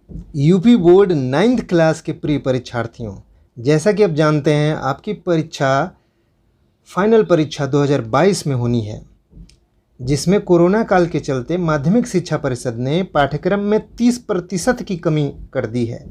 UP board 9th class के pre परीक्षार्थियों, जैसा कि आप जानते हैं आपकी परीक्षा फाइनल परीक्षा 2022 में होनी है, जिसमें कोरोना काल के चलते माध्यमिक शिक्षा परिषद ने पाठ्यक्रम में 30% की कमी कर दी है,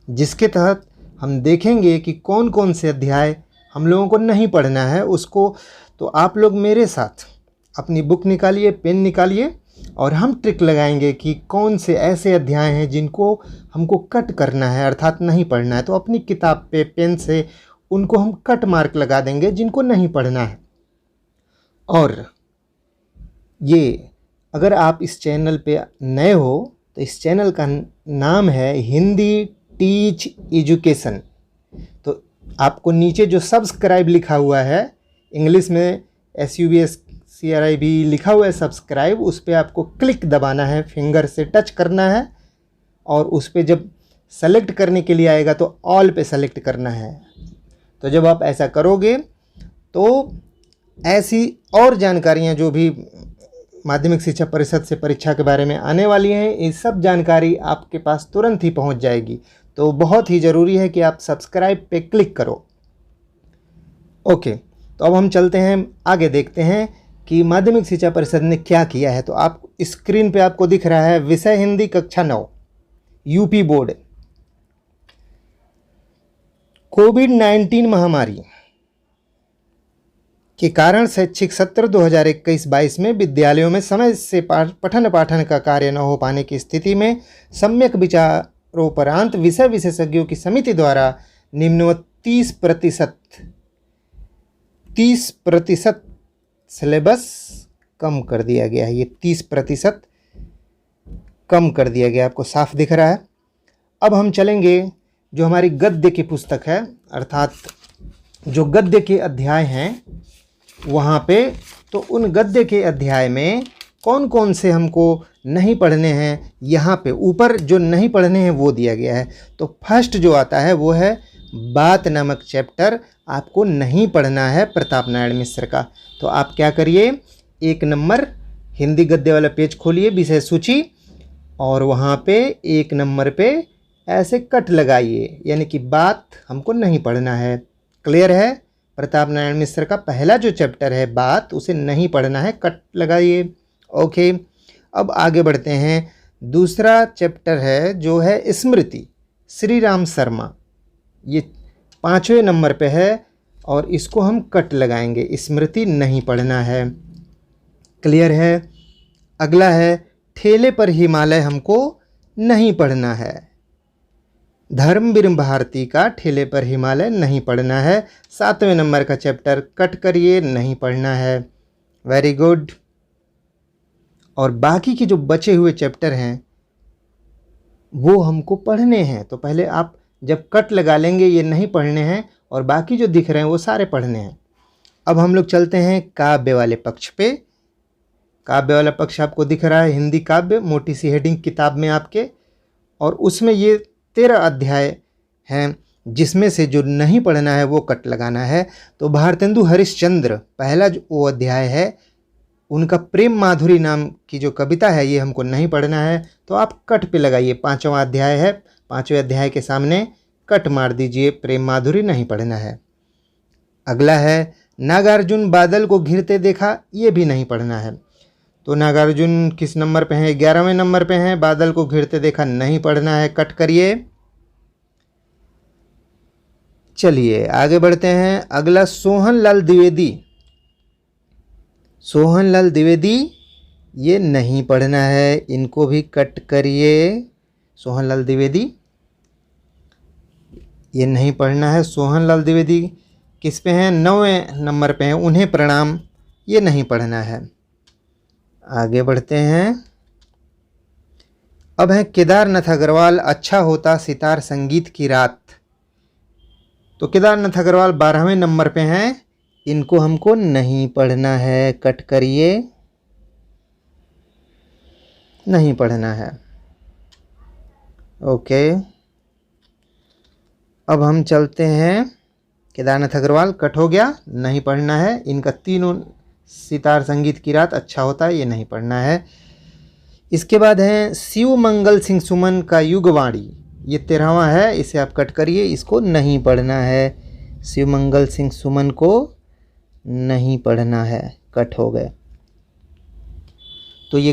जिसके तहत हम देखेंगे कि कौन कौन से अध्याय हम लोगों को नहीं पढ़ना है उसको। तो आप लोग मेरे साथ अपनी बुक निकालिए, पेन निकालिए और हम ट्रिक लगाएंगे कि कौन से ऐसे अध्याय हैं जिनको हमको कट करना है, अर्थात नहीं पढ़ना है। तो अपनी किताब पे पेन से उनको हम कट मार्क लगा देंगे जिनको नहीं पढ़ना है। और ये अगर आप इस चैनल पे नए हो तो इस चैनल का नाम है हिंदी टीच एजुकेशन। तो आपको नीचे जो सब्सक्राइब लिखा हुआ है, इंग्लिश में SUBSCRIB लिखा हुआ है सब्सक्राइब, उस पर आपको क्लिक दबाना है, फिंगर से टच करना है और उस पर जब सेलेक्ट करने के लिए आएगा तो ऑल पे सेलेक्ट करना है। तो जब आप ऐसा करोगे तो ऐसी और जानकारियां जो भी माध्यमिक शिक्षा परिषद से परीक्षा के बारे में आने वाली हैं, ये सब जानकारी आपके पास तुरंत ही पहुंच जाएगी। तो बहुत ही ज़रूरी है कि आप सब्सक्राइब पे क्लिक करो। ओके, तो अब हम चलते हैं आगे, देखते हैं कि माध्यमिक शिक्षा परिषद ने क्या किया है। तो आप स्क्रीन पे आपको दिख रहा है विषय हिंदी कक्षा 9 यूपी बोर्ड। कोविड-19 महामारी के कारण शैक्षिक सत्र 2021-22 में विद्यालयों में समय से पठन पाठन का कार्य न हो पाने की स्थिति में सम्यक विचारोपरांत विषय विशेषज्ञों की समिति द्वारा निम्नवत 30% सिलेबस कम कर दिया गया है। ये 30% कम कर दिया गया, आपको साफ दिख रहा है। अब हम चलेंगे जो हमारी गद्य की पुस्तक है, अर्थात जो गद्य के अध्याय हैं वहाँ पे। तो उन गद्य के अध्याय में कौन कौन से हमको नहीं पढ़ने हैं, यहाँ पे ऊपर जो नहीं पढ़ने हैं वो दिया गया है। तो फर्स्ट जो आता है वो है बात नामक चैप्टर, आपको नहीं पढ़ना है प्रताप नारायण मिश्र का। तो आप क्या करिए, 1 नंबर हिंदी गद्य वाला पेज खोलिए, विषय सूची, और वहाँ पे 1 नंबर पे ऐसे कट लगाइए, यानी कि बात हमको नहीं पढ़ना है। क्लियर है? प्रताप नारायण मिश्र का पहला जो चैप्टर है बात, उसे नहीं पढ़ना है, कट लगाइए। ओके, अब आगे बढ़ते हैं। दूसरा चैप्टर है जो है स्मृति, श्री राम शर्मा, ये 5वें नंबर पे है और इसको हम कट लगाएंगे, स्मृति नहीं पढ़ना है। क्लियर है? अगला है ठेले पर हिमालय, हमको नहीं पढ़ना है। धर्मवीर भारती का ठेले पर हिमालय नहीं पढ़ना है। 7वें नंबर का चैप्टर कट करिए, नहीं पढ़ना है। Very good. और बाकी के जो बचे हुए चैप्टर हैं वो हमको पढ़ने हैं। तो पहले आप जब कट लगा लेंगे ये नहीं पढ़ने हैं, और बाकी जो दिख रहे हैं वो सारे पढ़ने हैं। अब हम लोग चलते हैं काव्य वाले पक्ष पे। काव्य वाला पक्ष आपको दिख रहा है हिंदी काव्य, मोटी सी हेडिंग किताब में आपके, और उसमें ये 13 अध्याय हैं जिसमें से जो नहीं पढ़ना है वो कट लगाना है। तो भारतेंदु हरिश्चंद्र पहला जो वो अध्याय है, उनका प्रेम माधुरी नाम की जो कविता है ये हमको नहीं पढ़ना है, तो आप कट पे लगाइए। 5वां अध्याय है, 5वें अध्याय के सामने कट मार दीजिए, प्रेम माधुरी नहीं पढ़ना है। अगला है नागार्जुन बादल को घिरते देखा, ये भी नहीं पढ़ना है। तो नागार्जुन किस नंबर पे हैं? 11वें नंबर पे हैं। बादल को घिरते देखा नहीं पढ़ना है, कट करिए। चलिए आगे बढ़ते हैं। अगला सोहनलाल द्विवेदी, सोहनलाल द्विवेदी ये नहीं पढ़ना है, इनको भी कट करिए। सोहनलाल द्विवेदी ये नहीं पढ़ना है। सोहनलाल द्विवेदी किस पे हैं? 9वें नंबर पे हैं। उन्हें प्रणाम, ये नहीं पढ़ना है। आगे बढ़ते हैं। अब है केदारनाथ अग्रवाल, अच्छा होता सितार संगीत की रात। तो केदारनाथ अग्रवाल 12वें नंबर पे हैं, इनको हमको नहीं पढ़ना है, कट करिए, नहीं पढ़ना है। ओके, अब हम चलते हैं। केदारनाथ अग्रवाल कट हो गया, नहीं पढ़ना है। इनका तीनों सितार संगीत की रात, अच्छा होता है, ये नहीं पढ़ना है। इसके बाद है शिव मंगल सिंह सुमन का युगवाणी, ये 13वां है, इसे आप कट करिए, इसको नहीं पढ़ना है। शिव मंगल सिंह सुमन को नहीं पढ़ना है, कट हो गए। तो ये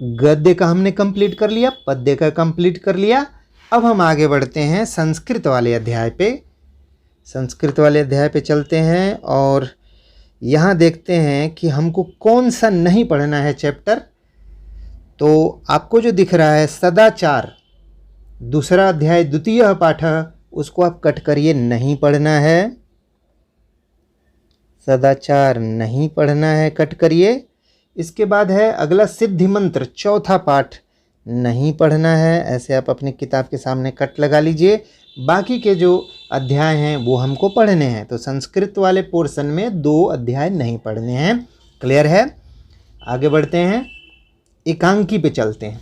गद्य का हमने कंप्लीट कर लिया, पद्य का कंप्लीट कर लिया। अब हम आगे बढ़ते हैं संस्कृत वाले अध्याय पे। संस्कृत वाले अध्याय पे चलते हैं और यहाँ देखते हैं कि हमको कौन सा नहीं पढ़ना है चैप्टर। तो आपको जो दिख रहा है सदाचार, दूसरा अध्याय द्वितीय पाठ, उसको आप कट करिए, नहीं पढ़ना है। सदाचार नहीं पढ़ना है, कट करिए। इसके बाद है अगला सिद्धि मंत्र, चौथा पाठ, नहीं पढ़ना है। ऐसे आप अपनी किताब के सामने कट लगा लीजिए। बाकी के जो अध्याय हैं वो हमको पढ़ने हैं। तो संस्कृत वाले पोर्शन में 2 अध्याय नहीं पढ़ने हैं। क्लियर है? आगे बढ़ते हैं, एकांकी पे चलते हैं।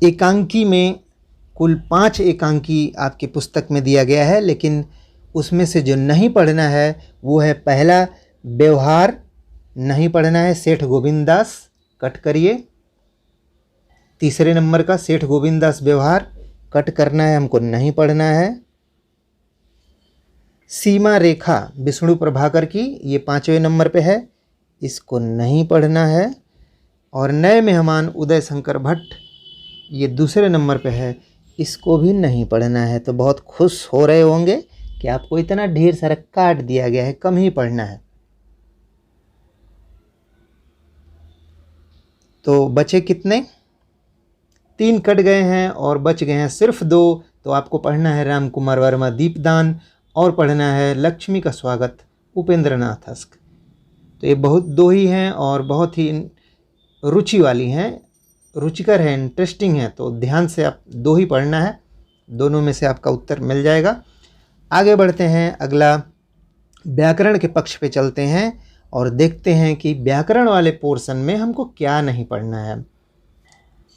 एकांकी में कुल 5 एकांकी आपकी पुस्तक में दिया गया है, लेकिन उसमें से जो नहीं पढ़ना है वो है पहला व्यवहार, नहीं पढ़ना है, सेठ गोविंददास, कट करिए। तीसरे नंबर का सेठ गोविंददास व्यवहार, कट करना है, हमको नहीं पढ़ना है। सीमा रेखा विष्णु प्रभाकर की, ये 5वें नंबर पे है, इसको नहीं पढ़ना है। और नए मेहमान उदय शंकर भट्ट, ये दूसरे नंबर पे है, इसको भी नहीं पढ़ना है। तो बहुत खुश हो रहे होंगे कि आपको इतना ढेर सारा काट दिया गया है, कम ही पढ़ना है। तो बचे कितने? 3 कट गए हैं और बच गए हैं सिर्फ 2। तो आपको पढ़ना है राम कुमार वर्मा दीपदान और पढ़ना है लक्ष्मी का स्वागत उपेंद्र नाथ हस्क। तो ये बहुत 2 ही हैं और बहुत ही रुचि वाली हैं, रुचिकर है, इंटरेस्टिंग है। तो ध्यान से आप 2 ही पढ़ना है, दोनों में से आपका उत्तर मिल जाएगा। आगे बढ़ते हैं, अगला व्याकरण के पक्ष पे चलते हैं और देखते हैं कि व्याकरण वाले पोर्शन में हमको क्या नहीं पढ़ना है।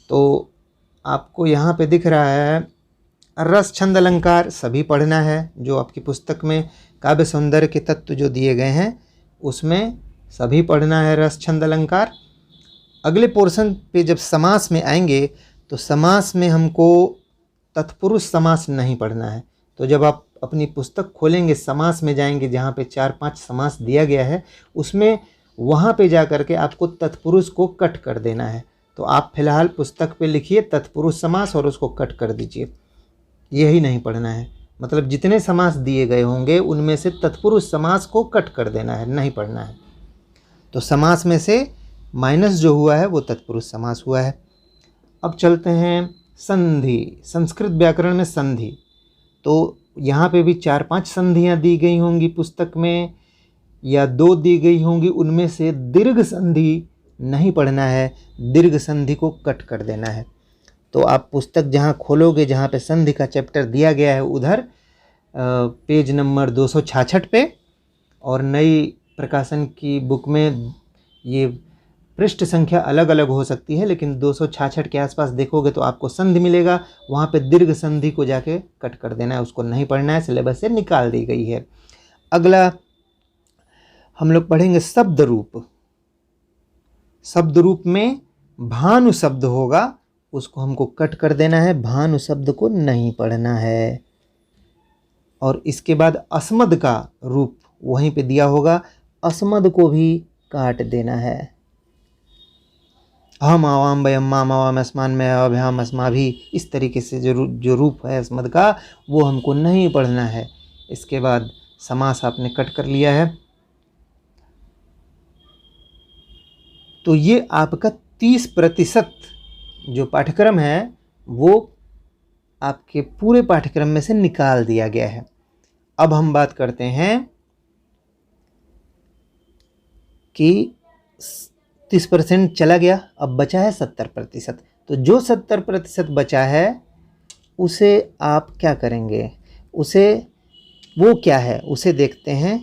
तो आपको यहाँ पे दिख रहा है रस छंद अलंकार, सभी पढ़ना है। जो आपकी पुस्तक में काव्य सौंदर्य के तत्व जो दिए गए हैं उसमें सभी पढ़ना है रस छंद अलंकार। अगले पोर्शन पे जब समास में आएंगे तो समास में हमको तत्पुरुष समास नहीं पढ़ना है। तो जब आप अपनी पुस्तक खोलेंगे, समास में जाएंगे, जहाँ पे 4-5 समास दिया गया है, उसमें वहाँ पे जा कर के आपको तत्पुरुष को कट कर देना है। तो आप फिलहाल पुस्तक पे लिखिए तत्पुरुष समास और उसको कट कर दीजिए, यही नहीं पढ़ना है। मतलब जितने समास दिए गए होंगे उनमें से तत्पुरुष समास को कट कर देना है, नहीं पढ़ना है। तो समास में से माइनस जो हुआ है वो तत्पुरुष समास हुआ है। अब चलते हैं संधि, संस्कृत व्याकरण में संधि। तो यहाँ पे भी 4-5 संधियाँ दी गई होंगी पुस्तक में, या 2 दी गई होंगी, उनमें से दीर्घ संधि नहीं पढ़ना है, दीर्घ संधि को कट कर देना है। तो आप पुस्तक जहाँ खोलोगे, जहाँ पे संधि का चैप्टर दिया गया है, उधर पेज नंबर 266 पे, और नई प्रकाशन की बुक में ये पृष्ठ संख्या अलग अलग हो सकती है, लेकिन 266 के आसपास देखोगे तो आपको संधि मिलेगा। वहाँ पे दीर्घ संधि को जाके कट कर देना है, उसको नहीं पढ़ना है, सिलेबस से निकाल दी गई है। अगला हम लोग पढ़ेंगे शब्द रूप। शब्द रूप में भानु शब्द होगा, उसको हमको कट कर देना है, भानु शब्द को नहीं पढ़ना है। और इसके बाद अस्मद का रूप वहीं पे दिया होगा, अस्मद को भी काट देना है। हम आवाम वयम माम आवाम अस्मान में अभ्याम अस्मा भी, इस तरीके से जो रूप है अस्मद का वो हमको नहीं पढ़ना है। इसके बाद समास आपने कट कर लिया है। तो ये आपका 30% जो पाठ्यक्रम है वो आपके पूरे पाठ्यक्रम में से निकाल दिया गया है। अब हम बात करते हैं कि 30% चला गया, अब बचा है 70%। तो जो 70% बचा है उसे आप क्या करेंगे, उसे वो क्या है उसे देखते हैं।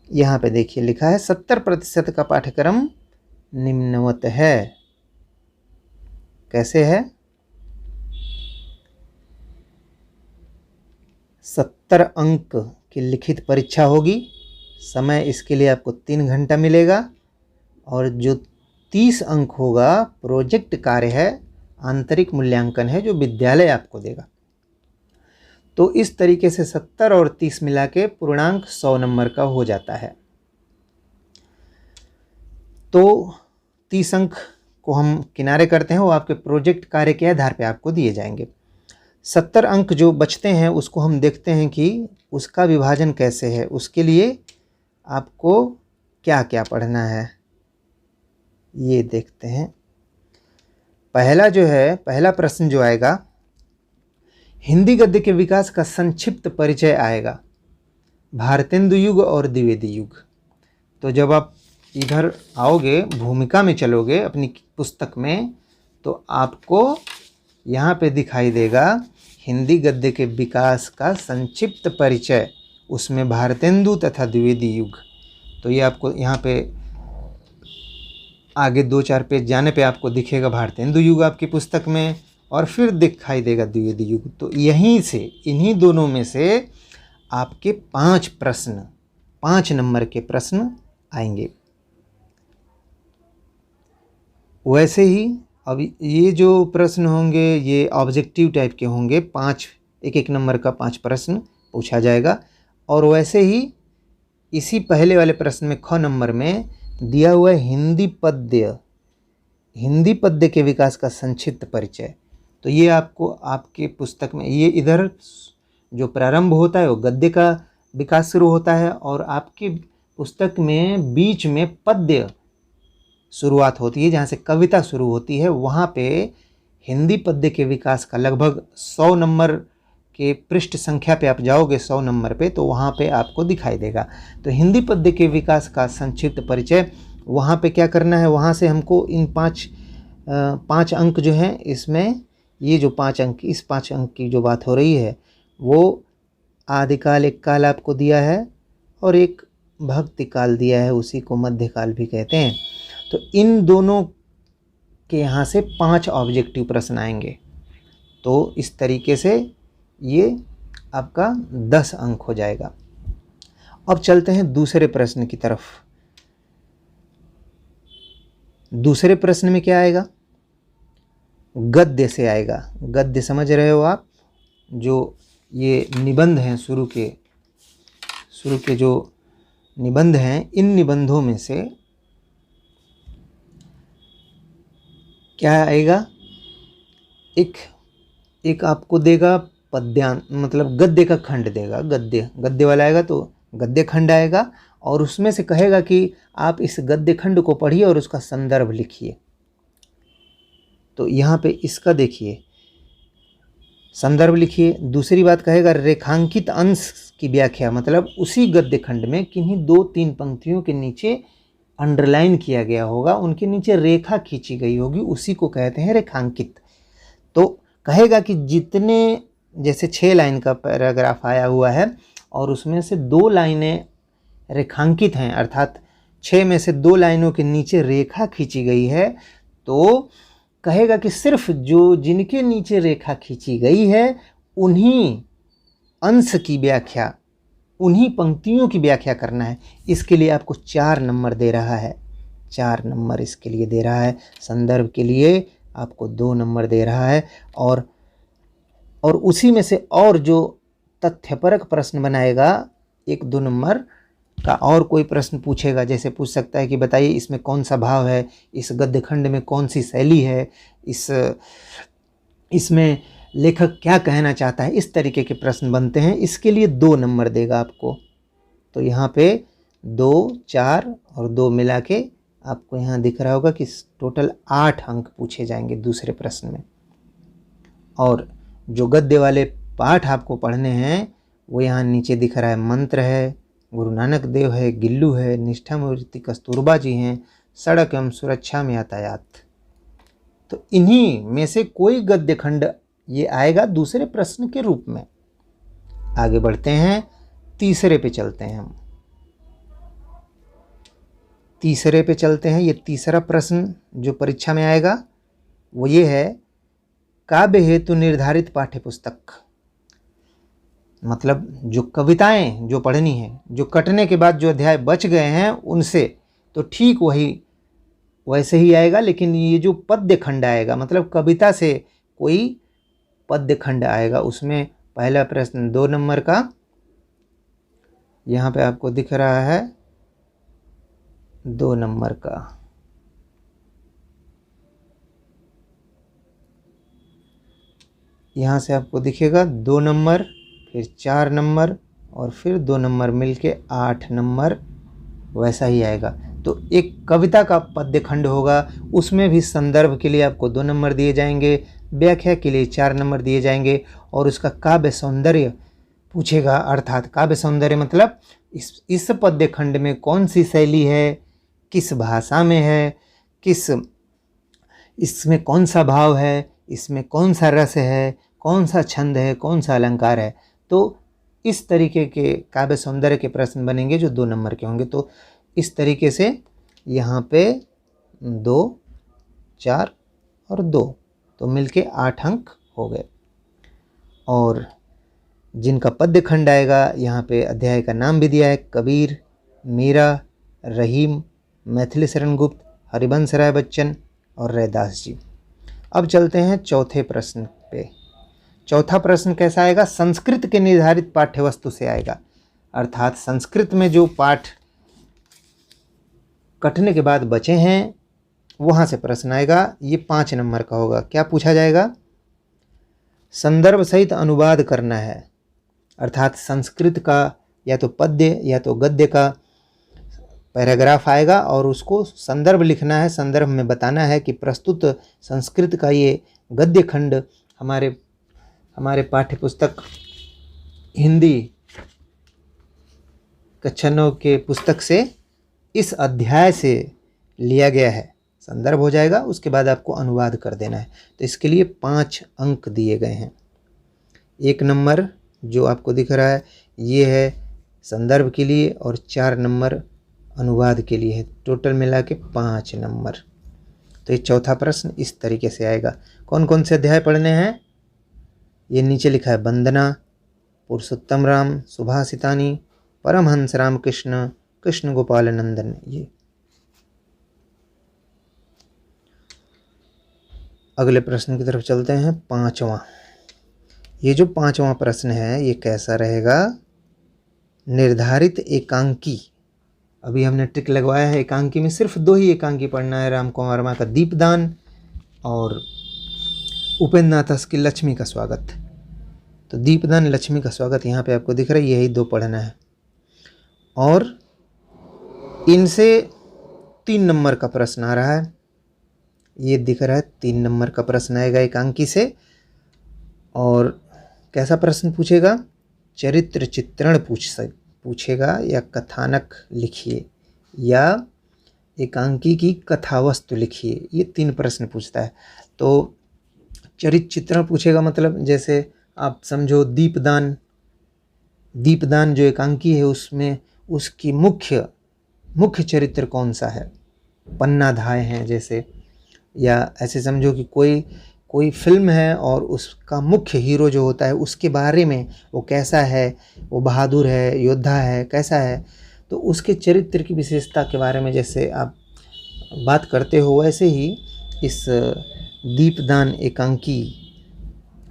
यहाँ पे देखिए लिखा है 70% का पाठ्यक्रम निम्नवत है। कैसे है? 70 अंक की लिखित परीक्षा होगी। समय इसके लिए आपको 3 घंटा मिलेगा और जो 30 अंक होगा प्रोजेक्ट कार्य है, आंतरिक मूल्यांकन है जो विद्यालय आपको देगा। तो इस तरीके से 70 और 30 मिला के पूर्णांक 100 नंबर का हो जाता है। तो 30 अंक को हम किनारे करते हैं, वो आपके प्रोजेक्ट कार्य के आधार पे आपको दिए जाएंगे। 70 अंक जो बचते हैं उसको हम देखते हैं कि उसका विभाजन कैसे है। उसके लिए आपको क्या क्या पढ़ना है ये देखते हैं। पहला प्रश्न जो आएगा, हिंदी गद्य के विकास का संक्षिप्त परिचय आएगा, भारतेंदु युग और द्विवेदी युग। तो जब आप इधर आओगे, भूमिका में चलोगे अपनी पुस्तक में, तो आपको यहाँ पे दिखाई देगा हिंदी गद्य के विकास का संक्षिप्त परिचय, उसमें भारतेंदु तथा द्विवेदी युग। तो ये आपको यहाँ पे आगे 2-4 पेज जाने पे आपको दिखेगा भारतेंदु युग आपकी पुस्तक में, और फिर दिखाई देगा द्विवेदी युग। तो यहीं से, इन्हीं दोनों में से आपके 5 नंबर के प्रश्न आएंगे। वैसे ही अब ये जो प्रश्न होंगे ये ऑब्जेक्टिव टाइप के होंगे, 1 नंबर का 5 प्रश्न पूछा जाएगा। और वैसे ही इसी पहले वाले प्रश्न में ख नंबर में दिया हुआ है हिंदी पद्य के विकास का संक्षिप्त परिचय। तो ये आपको आपके पुस्तक में, ये इधर जो प्रारंभ होता है वो गद्य का विकास शुरू होता है, और आपकी पुस्तक में बीच में पद्य शुरुआत होती है, जहाँ से कविता शुरू होती है। वहाँ पे हिंदी पद्य के विकास का लगभग 100 नंबर के पृष्ठ संख्या पे आप जाओगे, 100 नंबर पे, तो वहाँ पे आपको दिखाई देगा। तो हिंदी पद्य के विकास का संक्षिप्त परिचय, वहाँ पे क्या करना है, वहाँ से हमको इन 5 अंक जो हैं, इसमें ये जो 5 अंक, इस 5 अंक की जो बात हो रही है वो आदिकाल एक काल आपको दिया है और एक भक्ति काल दिया है, उसी को मध्यकाल भी कहते हैं। तो इन दोनों के यहाँ से 5 ऑब्जेक्टिव प्रश्न आएंगे। तो इस तरीके से ये आपका 10 अंक हो जाएगा। अब चलते हैं दूसरे प्रश्न की तरफ। दूसरे प्रश्न में क्या आएगा, गद्य से आएगा। गद्य समझ रहे हो आप, जो ये निबंध हैं, शुरू के जो निबंध हैं, इन निबंधों में से क्या आएगा, एक आपको देगा पद्यान, मतलब गद्य का खंड देगा। गद्य वाला आएगा तो गद्य खंड आएगा, और उसमें से कहेगा कि आप इस गद्य खंड को पढ़िए और उसका संदर्भ लिखिए। तो यहाँ पे इसका देखिए, संदर्भ लिखिए। दूसरी बात कहेगा रेखांकित अंश की व्याख्या, मतलब उसी गद्य खंड में किन्हीं 2-3 पंक्तियों के नीचे अंडरलाइन किया गया होगा, उनके नीचे रेखा खींची गई होगी, उसी को कहते हैं रेखांकित। तो कहेगा कि जितने, जैसे 6 लाइन का पैराग्राफ आया हुआ है और उसमें से 2 लाइनें रेखांकित हैं, अर्थात 6 में से 2 लाइनों के नीचे रेखा खींची गई है, तो कहेगा कि सिर्फ जिनके नीचे रेखा खींची गई है उन्हीं अंश की व्याख्या, उन्हीं पंक्तियों की व्याख्या करना है। इसके लिए आपको 4 नंबर दे रहा है, 4 नंबर इसके लिए दे रहा है। संदर्भ के लिए आपको 2 नंबर दे रहा है, और उसी में से और जो तथ्यपरक प्रश्न बनाएगा 1-2 नंबर का, और कोई प्रश्न पूछेगा, जैसे पूछ सकता है कि बताइए इसमें कौन सा भाव है, इस गद्य खंड में कौन सी शैली है, इसमें लेखक क्या कहना चाहता है। इस तरीके के प्रश्न बनते हैं, इसके लिए 2 नंबर देगा आपको। तो यहाँ पे 2, 4 और 2 मिला के आपको यहाँ दिख रहा होगा कि टोटल 8 अंक पूछे जाएंगे दूसरे प्रश्न में। और जो गद्य वाले पाठ आपको पढ़ने हैं वो यहाँ नीचे दिख रहा है। मंत्र है, गुरु नानक देव है, गिल्लू है, निष्ठा मूर्ति कस्तूरबा जी हैं, सड़क एवं सुरक्षा में यातायात। तो इन्हीं में से कोई गद्य खंड ये आएगा दूसरे प्रश्न के रूप में। आगे बढ़ते हैं, तीसरे पे चलते हैं हम। तीसरे पे चलते हैं। ये तीसरा प्रश्न जो परीक्षा में आएगा वो ये है, काव्य हेतु निर्धारित पाठ्यपुस्तक, मतलब जो कविताएं जो पढ़नी है, जो कटने के बाद जो अध्याय बच गए हैं उनसे, तो ठीक वही वैसे ही आएगा, लेकिन ये जो पद्य खंड आएगा मतलब कविता से कोई पद्य खंड आएगा, उसमें पहला प्रश्न 2 नंबर का यहाँ पे आपको दिख रहा है 2 नंबर का, यहाँ से आपको दिखेगा 2 नंबर, फिर 4 नंबर और फिर 2 नंबर मिलके 8 नंबर, वैसा ही आएगा। तो एक कविता का पद्य खंड होगा, उसमें भी संदर्भ के लिए आपको 2 नंबर दिए जाएंगे, व्याख्या के लिए 4 नंबर दिए जाएंगे, और उसका काव्य सौंदर्य पूछेगा, अर्थात काव्य सौंदर्य मतलब इस पद्य खंड में कौन सी शैली है, किस भाषा में है, इसमें कौन सा भाव है, इसमें कौन सा रस है, कौन सा छंद है, कौन सा अलंकार है। तो इस तरीके के काव्य सौंदर्य के प्रश्न बनेंगे जो 2 नंबर के होंगे। तो इस तरीके से यहाँ पे 2, 4 और 2 तो मिलके 8 अंक हो गए। और जिनका पद्य खंड आएगा, यहाँ पे अध्याय का नाम भी दिया है, कबीर, मीरा, रहीम, मैथिली शरण गुप्त, हरिवंश राय बच्चन और रैदास जी। अब चलते हैं चौथे प्रश्न पे। चौथा प्रश्न कैसा आएगा? संस्कृत के निर्धारित पाठ्यवस्तु से आएगा, अर्थात संस्कृत में जो पाठ कटने के बाद बचे हैं वहाँ से प्रश्न आएगा। ये 5 नंबर का होगा। क्या पूछा जाएगा? संदर्भ सहित अनुवाद करना है, अर्थात संस्कृत का या तो पद्य या तो गद्य का पैराग्राफ आएगा और उसको संदर्भ लिखना है। संदर्भ में बताना है कि प्रस्तुत संस्कृत का ये गद्य खंड हमारे पाठ्य पुस्तक हिंदी कक्षा 9 के पुस्तक से इस अध्याय से लिया गया है। संदर्भ हो जाएगा, उसके बाद आपको अनुवाद कर देना है। तो इसके लिए 5 अंक दिए गए हैं। 1 नंबर जो आपको दिख रहा है ये है संदर्भ के लिए और 4 नंबर अनुवाद के लिए है। टोटल मिला के 5 नंबर। तो ये चौथा प्रश्न इस तरीके से आएगा। कौन कौन से अध्याय पढ़ने हैं? ये नीचे लिखा है वंदना, पुरुषोत्तम राम, सुभाषितानी, परमहंस रामकृष्ण, कृष्ण गोपाल नंदन। ये अगले प्रश्न की तरफ चलते हैं। 5वां। ये जो 5वां प्रश्न है ये कैसा रहेगा? निर्धारित एकांकी। अभी हमने ट्रिक लगवाया है, एकांकी में सिर्फ 2 ही एकांकी पढ़ना है, राम कुमार वर्मा का दीपदान और उपेंद्र नाथ की लक्ष्मी का स्वागत। तो दीपदान, लक्ष्मी का स्वागत यहाँ पे आपको दिख रहा है, यही 2 पढ़ना है। और इनसे 3 नंबर का प्रश्न आ रहा है, ये दिख रहा है 3 नंबर का प्रश्न आएगा एकांकी से। और कैसा प्रश्न पूछेगा? चरित्र चित्रण पूछेगा या कथानक लिखिए या एकांकी की कथावस्तु लिखिए। ये 3 प्रश्न पूछता है। तो चरित्र चित्रण पूछेगा मतलब जैसे आप समझो दीपदान जो एकांकी है उसमें उसकी मुख्य चरित्र कौन सा है, पन्नाधाय हैं जैसे, या ऐसे समझो कि कोई फिल्म है और उसका मुख्य हीरो जो होता है उसके बारे में वो कैसा है, वो बहादुर है, योद्धा है, कैसा है, तो उसके चरित्र की विशेषता के बारे में जैसे आप बात करते हो, वैसे ही इस दीपदान एकांकी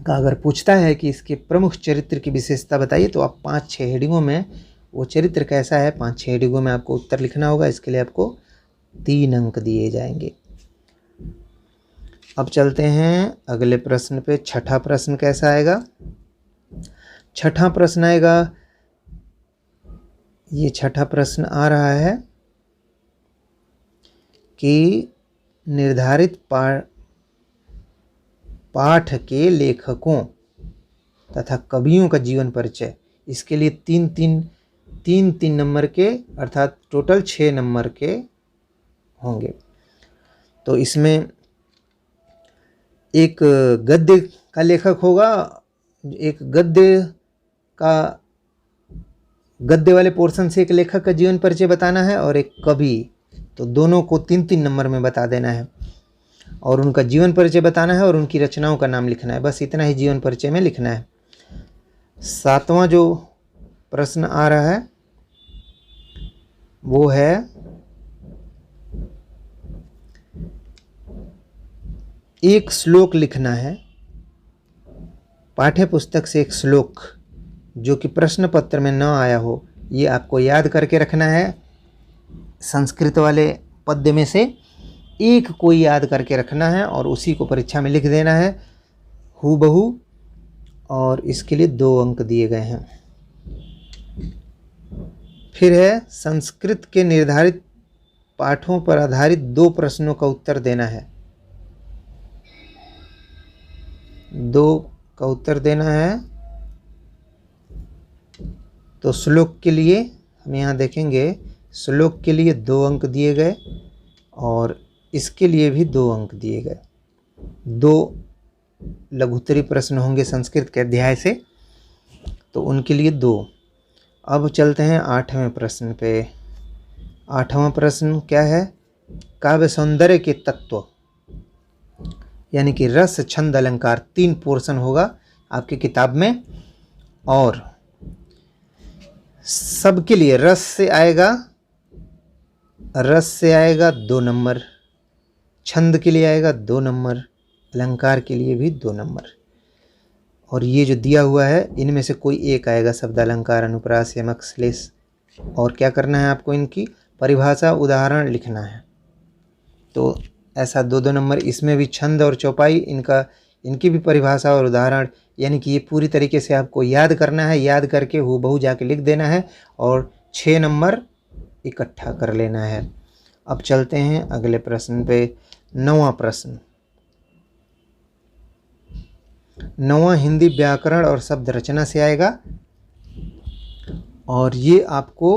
का अगर पूछता है कि इसके प्रमुख चरित्र की विशेषता बताइए, तो आप 5-6 हेडिंगों में वो चरित्र कैसा है 5-6 हेडिंगों में आपको उत्तर लिखना होगा। इसके लिए आपको 3 अंक दिए जाएंगे। अब चलते हैं अगले प्रश्न पे। छठा प्रश्न कैसा आएगा? छठा प्रश्न आएगा, ये छठा प्रश्न आ रहा है कि निर्धारित पाठ के लेखकों तथा कवियों का जीवन परिचय। इसके लिए 3 नंबर के अर्थात टोटल 6 नंबर के होंगे। तो इसमें एक गद्य का लेखक होगा, एक गद्य वाले पोर्शन से एक लेखक का जीवन परिचय बताना है और एक कवि। तो दोनों को 3 नंबर में बता देना है और उनका जीवन परिचय बताना है और उनकी रचनाओं का नाम लिखना है। बस इतना ही जीवन परिचय में लिखना है। 7वां जो प्रश्न आ रहा है वो है एक श्लोक लिखना है, पाठ्य पुस्तक से एक श्लोक जो कि प्रश्न पत्र में न आया हो, ये आपको याद करके रखना है। संस्कृत वाले पद्य में से एक कोई याद करके रखना है और उसी को परीक्षा में लिख देना है हूबहू, और इसके लिए 2 अंक दिए गए हैं। फिर है संस्कृत के निर्धारित पाठों पर आधारित 2 प्रश्नों का उत्तर देना है। 2 का उत्तर देना है। तो श्लोक के लिए हम यहाँ देखेंगे, श्लोक के लिए 2 अंक दिए गए और इसके लिए भी 2 अंक दिए गए। 2 लघुत्तरी प्रश्न होंगे संस्कृत के अध्याय से, तो उनके लिए 2। अब चलते हैं 8वें प्रश्न पे। 8वां प्रश्न क्या है? काव्य सौंदर्य के तत्व, यानी कि रस छंद अलंकार, 3 पोर्शन होगा आपकी किताब में। और सबके लिए रस से आएगा 2 नंबर, छंद के लिए आएगा 2 नंबर, अलंकार के लिए भी 2 नंबर। और ये जो दिया हुआ है इनमें से कोई एक आएगा, शब्द अलंकार, अनुप्रास, यमक, श्लेष। और क्या करना है आपको? इनकी परिभाषा उदाहरण लिखना है। तो ऐसा 2-2 नंबर, इसमें भी छंद और चौपाई, इनकी भी परिभाषा और उदाहरण, यानी कि ये पूरी तरीके से आपको याद करना है। याद करके हूबहू जाके लिख देना है और 6 नंबर इकट्ठा कर लेना है। अब चलते हैं अगले प्रश्न पे। 9वां प्रश्न, 9वां हिंदी व्याकरण और शब्द रचना से आएगा। और ये आपको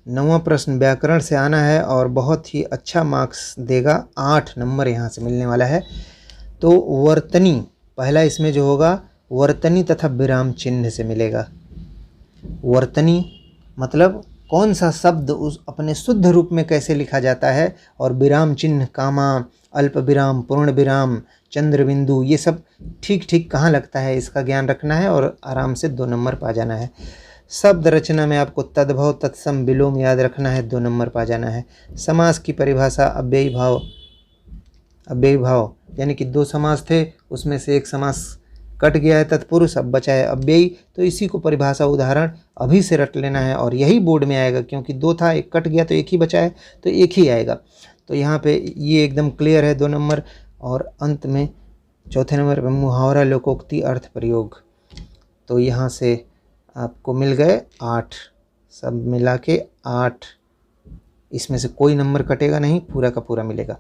9वां प्रश्न व्याकरण से आना है और बहुत ही अच्छा मार्क्स देगा, 8 नंबर यहाँ से मिलने वाला है। तो वर्तनी, पहला इसमें जो होगा वर्तनी तथा विराम चिन्ह से मिलेगा। वर्तनी मतलब कौन सा शब्द उस अपने शुद्ध रूप में कैसे लिखा जाता है, और विराम चिन्ह, कामा, अल्प विराम, पूर्ण विराम, चंद्र बिंदु, ये सब ठीक ठीक कहाँ लगता है इसका ज्ञान रखना है और आराम से 2 नंबर पा जाना है। शब्द रचना में आपको तद्भव, तत्सम, विलोम याद रखना है, 2 नंबर पा जाना है। समास की परिभाषा अव्ययी भाव, यानी कि 2 समास थे, उसमें से एक समास कट गया है तत्पुरुष, अब बचा है अव्ययी, तो इसी को परिभाषा उदाहरण अभी से रट लेना है और यही बोर्ड में आएगा, क्योंकि 2 था, एक कट गया तो एक ही बचा है, तो एक ही आएगा। तो यहाँ पे ये एकदम क्लियर है, 2 नंबर। और अंत में चौथे नंबर पर मुहावरा, लोकोक्ति, अर्थ प्रयोग, तो यहाँ से आपको मिल गए 8, सब मिला के 8। इसमें से कोई नंबर कटेगा नहीं, पूरा का पूरा मिलेगा।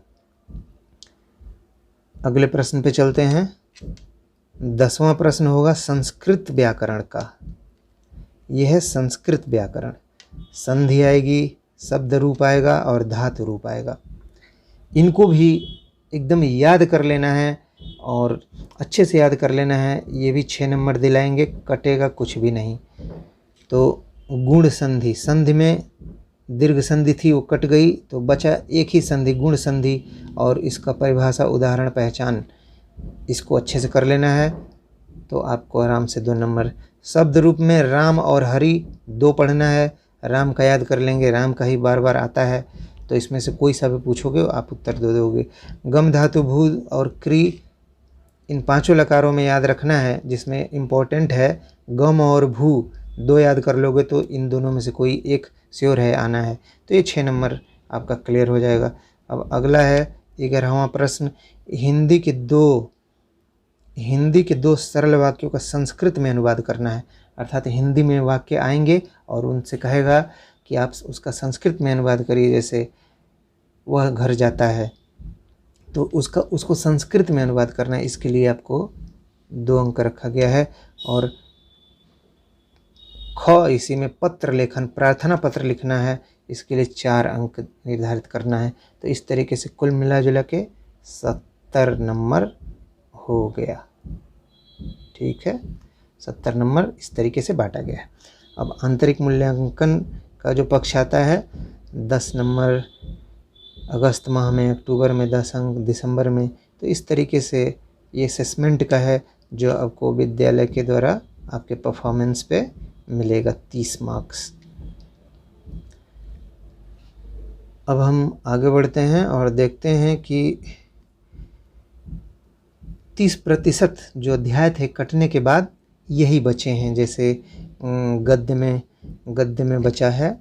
अगले प्रश्न पे चलते हैं। 10वां प्रश्न होगा संस्कृत व्याकरण का। यह है संस्कृत व्याकरण। संधि आएगी, शब्द रूप आएगा और धातु रूप आएगा। इनको भी एकदम याद कर लेना है और अच्छे से याद कर लेना है। ये भी 6 नंबर दिलाएंगे, कटेगा कुछ भी नहीं। तो गुण संधि, संधि में दीर्घ संधि थी, वो कट गई, तो बचा एक ही संधि, गुण संधि, और इसका परिभाषा उदाहरण पहचान, इसको अच्छे से कर लेना है तो आपको आराम से 2 नंबर। शब्द रूप में राम और हरि 2 पढ़ना है। राम का याद कर लेंगे, राम का ही बार बार आता है, तो इसमें से कोई सा भी पूछोगे आप उत्तर दे दोगे। गम धातु, भू और क्री, इन 5 लकारों में याद रखना है, जिसमें इम्पोर्टेंट है गम और भू, 2 याद कर लोगे तो इन दोनों में से कोई एक श्योर है आना है, तो ये 6 नंबर आपका क्लियर हो जाएगा। अब अगला है 11वां प्रश्न। हिंदी के 2 सरल वाक्यों का संस्कृत में अनुवाद करना है, अर्थात हिंदी में वाक्य आएंगे और उनसे कहेगा कि आप उसका संस्कृत में अनुवाद करिए। जैसे वह घर जाता है, तो उसको संस्कृत में अनुवाद करना है, इसके लिए आपको 2 अंक रखा गया है। और इसी में पत्र लेखन, प्रार्थना पत्र लिखना है, इसके लिए 4 अंक निर्धारित करना है। तो इस तरीके से कुल मिला जुला के 70 नंबर हो गया। ठीक है, 70 नंबर इस तरीके से बांटा गया है। अब आंतरिक मूल्यांकन का जो पक्ष आता है, 10 नंबर अगस्त माह में, अक्टूबर में 10 अंक, दिसंबर में, तो इस तरीके से ये असेसमेंट का है जो आपको विद्यालय के द्वारा आपके परफॉर्मेंस पे मिलेगा 30 मार्क्स। अब हम आगे बढ़ते हैं और देखते हैं कि 30% जो अध्याय थे कटने के बाद यही बचे हैं। जैसे गद्य में बचा है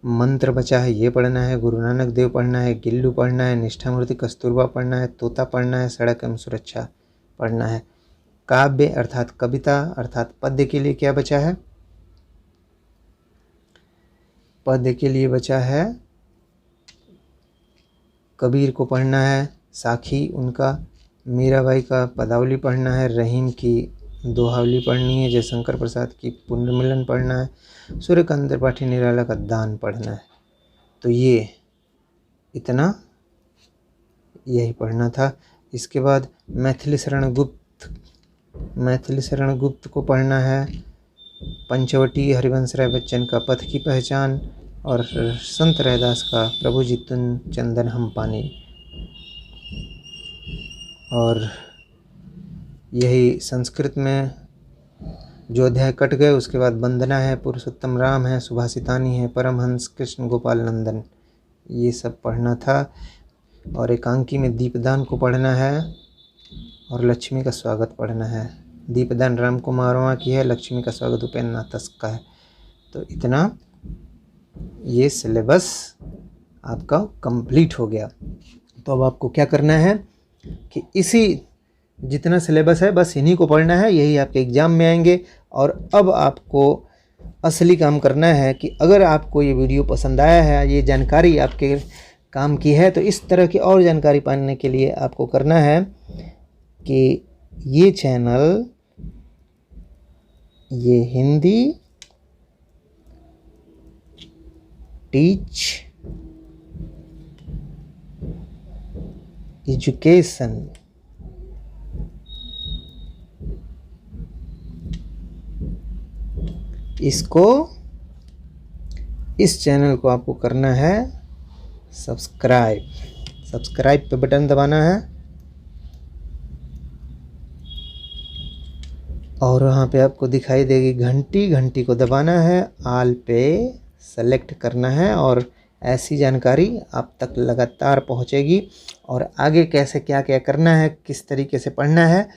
मंत्र, बचा है ये पढ़ना है, गुरु नानक देव पढ़ना है, गिल्लू पढ़ना है, निष्ठा मूर्ति कस्तूरबा पढ़ना है, तोता पढ़ना है, सड़क एवं सुरक्षा पढ़ना है। काव्य अर्थात कविता अर्थात पद्य के लिए क्या बचा है? पद्य के लिए बचा है कबीर को पढ़ना है, साखी उनका, मीराबाई का पदावली पढ़ना है, रहीम की दोहावली पढ़नी है, जयशंकर प्रसाद की पुनर्मिलन पढ़ना है, सूर्यकांत त्रिपाठी निराला का दान पढ़ना है। तो ये इतना यही पढ़ना था। इसके बाद मैथिली शरण गुप्त को पढ़ना है, पंचवटी हरिवंश राय बच्चन का पथ की पहचान और संत रैदास का प्रभु जी तुम चंदन हम पानी। और यही संस्कृत में जो अध्याय कट गए उसके बाद वंदना है, पुरुषोत्तम राम है, सुभाषितानी है, परमहंस कृष्ण गोपाल नंदन, ये सब पढ़ना था। और एकांकी में दीपदान को पढ़ना है और लक्ष्मी का स्वागत पढ़ना है। दीपदान राम कुमार वर्मा की है, लक्ष्मी का स्वागत उपेंद्र नाथ तस्क का है। तो इतना ये सिलेबस आपका कंप्लीट हो गया। तो अब आपको क्या करना है कि इसी जितना सिलेबस है बस इन्हीं को पढ़ना है, यही आपके एग्ज़ाम में आएंगे। और अब आपको असली काम करना है कि अगर आपको ये वीडियो पसंद आया है, ये जानकारी आपके काम की है, तो इस तरह की और जानकारी पाने के लिए आपको करना है कि ये चैनल, ये हिंदी टीच एजुकेशन, इस चैनल को आपको करना है सब्सक्राइब पे बटन दबाना है और वहाँ पे आपको दिखाई देगी घंटी को दबाना है, आल पे सेलेक्ट करना है और ऐसी जानकारी आप तक लगातार पहुँचेगी। और आगे कैसे क्या क्या करना है, किस तरीके से पढ़ना है,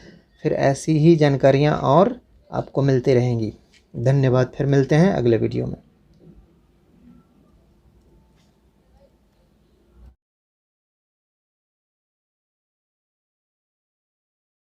फिर ऐसी ही जानकारियाँ और आपको मिलती रहेंगी। धन्यवाद। फिर मिलते हैं अगले वीडियो में।